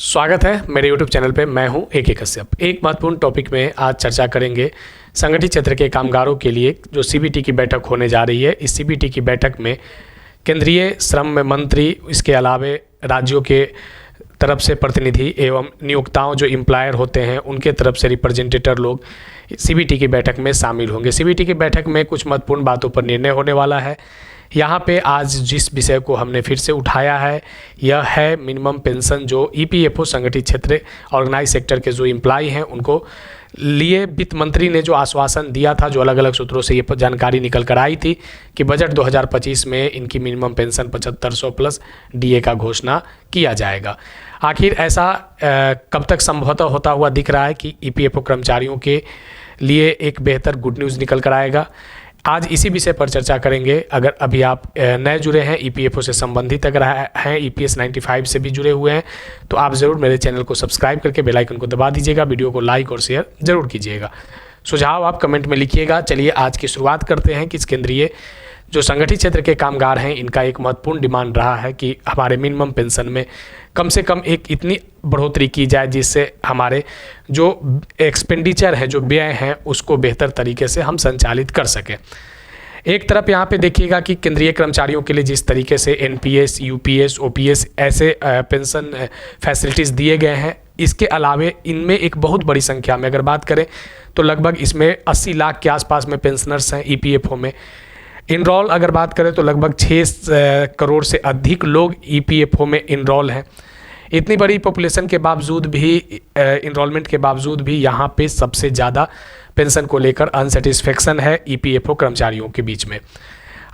स्वागत है मेरे YouTube चैनल पे। मैं हूं AK कश्यप। एक महत्वपूर्ण टॉपिक में आज चर्चा करेंगे संगठित क्षेत्र के कामगारों के लिए जो CBT की बैठक होने जा रही है। इस CBT की बैठक में केंद्रीय श्रम मंत्री, इसके अलावे राज्यों के तरफ से प्रतिनिधि एवं नियोक्ताओं जो एम्प्लॉयर होते हैं उनके तरफ से रिप्रेजेंटेटर लोग CBT की बैठक में शामिल होंगे। CBT की बैठक में कुछ महत्वपूर्ण बातों पर निर्णय होने वाला है। यहाँ पे आज जिस विषय को हमने फिर से उठाया है यह है मिनिमम पेंशन, जो EPFO संगठित क्षेत्र ऑर्गेनाइज सेक्टर के जो एम्प्लॉय हैं उनको लिए वित्त मंत्री ने जो आश्वासन दिया था, जो अलग अलग सूत्रों से ये जानकारी निकल कर आई थी कि बजट 2025 में इनकी मिनिमम पेंशन 7500 प्लस DA का घोषणा किया जाएगा। आखिर ऐसा कब तक संभवतः होता हुआ दिख रहा है कि EPFO कर्मचारियों के लिए एक बेहतर गुड न्यूज़ निकल कर आएगा। आज इसी विषय पर चर्चा करेंगे। अगर अभी आप नए जुड़े हैं, EPFO से संबंधित अगर हैं, EPS 95 से भी जुड़े हुए हैं, तो आप ज़रूर मेरे चैनल को सब्सक्राइब करके बेल आइकन को दबा दीजिएगा। वीडियो को लाइक और शेयर ज़रूर कीजिएगा। सुझाव आप कमेंट में लिखिएगा। चलिए आज की शुरुआत करते हैं कि इस केंद्रीय जो संगठित क्षेत्र के कामगार हैं इनका एक महत्वपूर्ण डिमांड रहा है कि हमारे मिनिमम पेंशन में कम से कम एक इतनी बढ़ोतरी की जाए जिससे हमारे जो एक्सपेंडिचर है, जो व्यय हैं, उसको बेहतर तरीके से हम संचालित कर सकें। एक तरफ यहाँ पे देखिएगा कि केंद्रीय कर्मचारियों के लिए जिस तरीके से NPS, UPS, OPS ऐसे पेंशन फैसिलिटीज़ दिए गए हैं, इसके अलावे इनमें एक बहुत बड़ी संख्या में अगर बात करें तो लगभग इसमें 80 लाख के आसपास में पेंशनर्स हैं। EPFO में इनरोल अगर बात करें तो लगभग 6 करोड़ से अधिक लोग EPFO में इनरोल हैं। इतनी बड़ी पॉपुलेशन के बावजूद भी, इनरोलमेंट के बावजूद भी यहाँ पे सबसे ज़्यादा पेंशन को लेकर अनसेटिस्फेक्शन है EPFO कर्मचारियों के बीच में।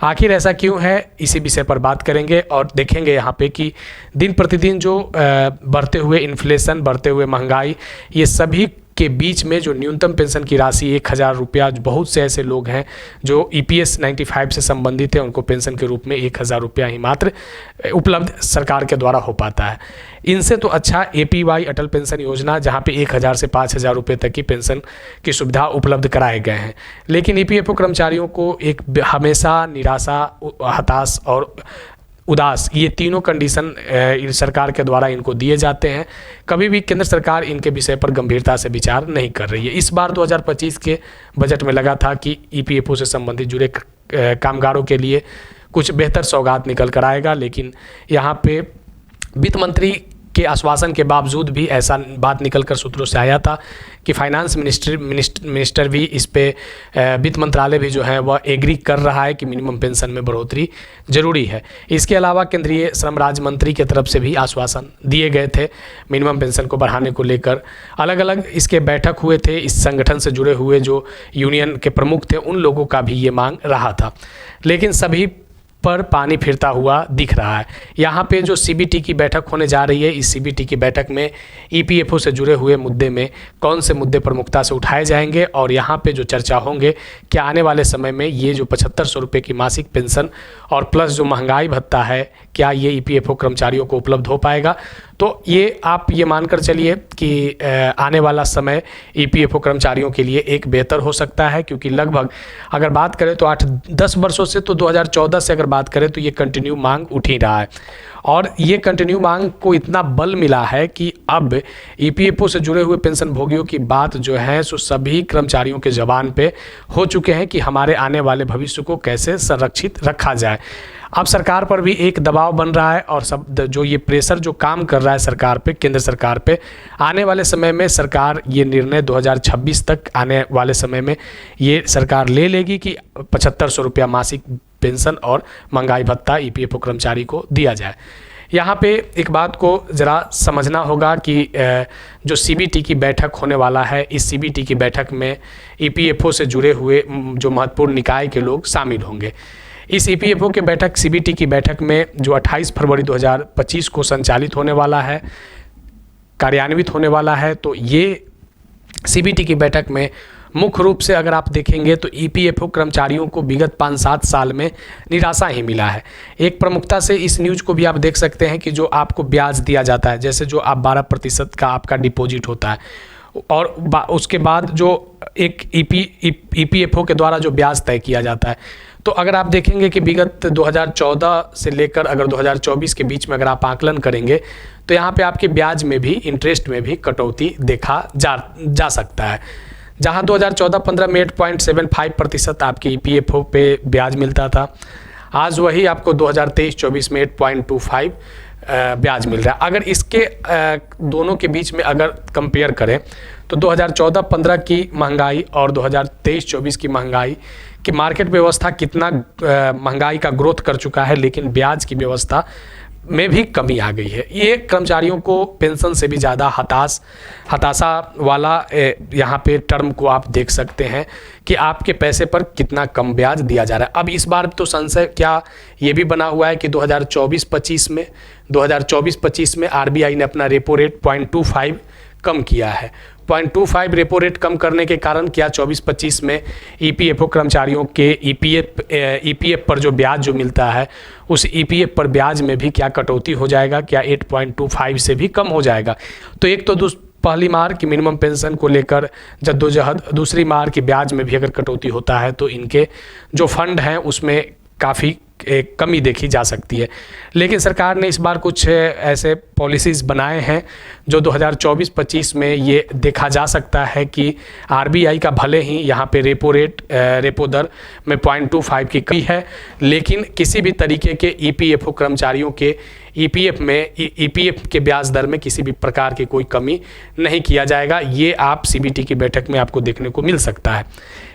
आखिर ऐसा क्यों है, इसी विषय पर बात करेंगे और देखेंगे यहाँ पे कि दिन प्रतिदिन जो बढ़ते हुए इन्फ्लेशन, बढ़ते हुए महंगाई, ये सभी के बीच में जो न्यूनतम पेंशन की राशि 1000 रुपया, बहुत से ऐसे लोग हैं जो EPS 95 से संबंधित हैं, उनको पेंशन के रूप में 1000 रुपया ही मात्र उपलब्ध सरकार के द्वारा हो पाता है। इनसे तो अच्छा APY अटल पेंशन योजना, जहां पे 1000 से 5000 रुपये तक की पेंशन की सुविधा उपलब्ध कराए गए हैं, लेकिन EPFO कर्मचारियों को एक हमेशा निराशा, हताश और उदास, ये तीनों कंडीशन सरकार के द्वारा इनको दिए जाते हैं। कभी भी केंद्र सरकार इनके विषय पर गंभीरता से विचार नहीं कर रही है। इस बार 2025 के बजट में लगा था कि EPFO से संबंधित जुड़े कामगारों के लिए कुछ बेहतर सौगात निकल कर आएगा, लेकिन यहाँ पे वित्त मंत्री के आश्वासन के बावजूद भी ऐसा बात निकलकर सूत्रों से आया था कि फाइनेंस मिनिस्टर भी इस पे, वित्त मंत्रालय भी जो है वह एग्री कर रहा है कि मिनिमम पेंशन में बढ़ोतरी जरूरी है। इसके अलावा केंद्रीय श्रम राज्य मंत्री की तरफ से भी आश्वासन दिए गए थे मिनिमम पेंशन को बढ़ाने को लेकर। अलग अलग इसके बैठक हुए थे, इस संगठन से जुड़े हुए जो यूनियन के प्रमुख थे उन लोगों का भी ये मांग रहा था, लेकिन सभी पर पानी फिरता हुआ दिख रहा है। यहाँ पे जो CBT की बैठक होने जा रही है, इस CBT की बैठक में EPFO से जुड़े हुए मुद्दे में कौन से मुद्दे प्रमुखता से उठाए जाएंगे और यहाँ पे जो चर्चा होंगे कि आने वाले समय में ये जो 7500 रुपये की मासिक पेंशन और प्लस जो महंगाई भत्ता है, क्या ये EPFO कर्मचारियों को उपलब्ध हो पाएगा। तो ये आप ये मानकर चलिए कि आने वाला समय EPFO कर्मचारियों के लिए एक बेहतर हो सकता है, क्योंकि लगभग अगर बात करें तो 8-10 वर्षों से, तो 2014 से अगर बात करें तो ये कंटिन्यू मांग उठ ही रहा है और ये कंटिन्यू मांग को इतना बल मिला है कि अब EPFO से जुड़े हुए पेंशन भोगियों की बात जो है सो सभी कर्मचारियों के जबान पे हो चुके हैं कि हमारे आने वाले भविष्य को कैसे संरक्षित रखा जाए। अब सरकार पर भी एक दबाव बन रहा है और सब जो ये प्रेशर जो काम कर रहा है सरकार पे, केंद्र सरकार पे, आने वाले समय में सरकार ये निर्णय 2026 तक आने वाले समय में ये सरकार ले लेगी कि 7500 रुपया मासिक पेंशन और महंगाई भत्ता EPFO कर्मचारी को दिया जाए। यहाँ पे एक बात को ज़रा समझना होगा कि जो CBT की बैठक होने वाला है, इस CBT की बैठक में EPFO से जुड़े हुए जो महत्वपूर्ण निकाय के लोग शामिल होंगे। इस EPFO के बैठक, CBT की बैठक में जो 28 फरवरी 2025 को संचालित होने वाला है, कार्यान्वित होने वाला है, तो ये CBT की बैठक में मुख्य रूप से अगर आप देखेंगे तो EPFO कर्मचारियों को विगत 5-7 साल में निराशा ही मिला है। एक प्रमुखता से इस न्यूज़ को भी आप देख सकते हैं कि जो आपको ब्याज दिया जाता है, जैसे जो आप 12% का आपका डिपॉजिट होता है और उसके बाद जो एक EPFO के द्वारा जो ब्याज तय किया जाता है, तो अगर आप देखेंगे कि विगत 2014 से लेकर अगर 2024 के बीच में अगर आप आकलन करेंगे तो यहाँ पे आपके ब्याज में भी, इंटरेस्ट में भी कटौती देखा जा सकता है। जहाँ 2014-15 में 8.75% आपके EPFO पे ब्याज मिलता था, आज वही आपको 2023-24 में 8.25 ब्याज मिल रहा है। अगर इसके दोनों के बीच में अगर कंपेयर करें तो 2014-15 की महंगाई और 2023-24 की महंगाई कि मार्केट व्यवस्था कितना महंगाई का ग्रोथ कर चुका है, लेकिन ब्याज की व्यवस्था में भी कमी आ गई है। ये कर्मचारियों को पेंशन से भी ज़्यादा हताशा वाला यहाँ पे टर्म को आप देख सकते हैं कि आपके पैसे पर कितना कम ब्याज दिया जा रहा है। अब इस बार तो संशय क्या ये भी बना हुआ है कि 2024-25 में RBI ने अपना रेपो रेट 0.25 कम किया है। 0.25 रेपो रेट कम करने के कारण क्या 24-25 में EPFO कर्मचारियों के EPF पर जो ब्याज जो मिलता है उस EPF पर ब्याज में भी क्या कटौती हो जाएगा, क्या 8.25 से भी कम हो जाएगा। तो एक तो पहली मार की मिनिमम पेंशन को लेकर जद्दोजहद, दूसरी मार की ब्याज में भी अगर कटौती होता है तो इनके जो फंड हैं उसमें काफ़ी कमी देखी जा सकती है। लेकिन सरकार ने इस बार कुछ ऐसे पॉलिसीज़ बनाए हैं जो 2024-25 में ये देखा जा सकता है कि RBI का भले ही यहाँ पे रेपो दर में 0.25 की कमी है, लेकिन किसी भी तरीके के EPFO कर्मचारियों के EPF के ब्याज दर में किसी भी प्रकार की कोई कमी नहीं किया जाएगा। ये आप CBT की बैठक में आपको देखने को मिल सकता है,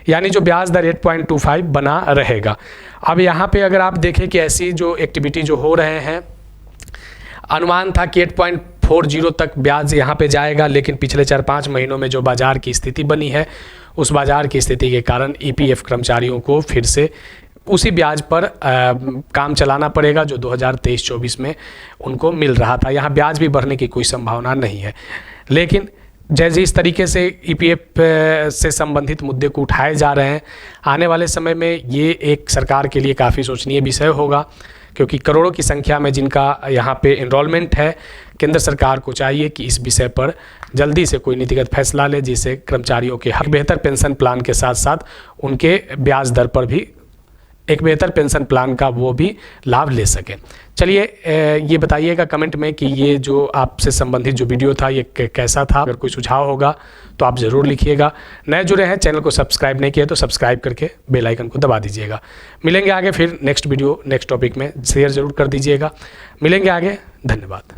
यानी जो ब्याज दर 8.25 बना रहेगा। अब यहाँ पे अगर आप देखें कि ऐसी जो एक्टिविटी जो हो रहे हैं, अनुमान था कि 8.40 तक ब्याज यहाँ पे जाएगा, लेकिन पिछले 4-5 महीनों में जो बाज़ार की स्थिति बनी है उस बाज़ार की स्थिति के कारण EPF कर्मचारियों को फिर से उसी ब्याज पर काम चलाना पड़ेगा जो 2023-24 में उनको मिल रहा था। यहाँ ब्याज भी बढ़ने की कोई संभावना नहीं है। लेकिन जैसे इस तरीके से EPF से संबंधित मुद्दे को उठाए जा रहे हैं, आने वाले समय में ये एक सरकार के लिए काफ़ी सोचनीय विषय होगा, क्योंकि करोड़ों की संख्या में जिनका यहाँ पे एनरोलमेंट है। केंद्र सरकार को चाहिए कि इस विषय पर जल्दी से कोई नीतिगत फैसला ले, जिससे कर्मचारियों के हक बेहतर पेंशन प्लान के साथ साथ उनके ब्याज दर पर भी एक बेहतर पेंशन प्लान का वो भी लाभ ले सकें। चलिए ये बताइएगा कमेंट में कि ये जो आपसे संबंधित जो वीडियो था ये कैसा था। अगर कोई सुझाव होगा तो आप ज़रूर लिखिएगा। नए जुड़े हैं, चैनल को सब्सक्राइब नहीं किया तो सब्सक्राइब करके बेल आइकन को दबा दीजिएगा। मिलेंगे आगे फिर नेक्स्ट वीडियो नेक्स्ट टॉपिक में, शेयर ज़रूर कर दीजिएगा। मिलेंगे आगे, धन्यवाद।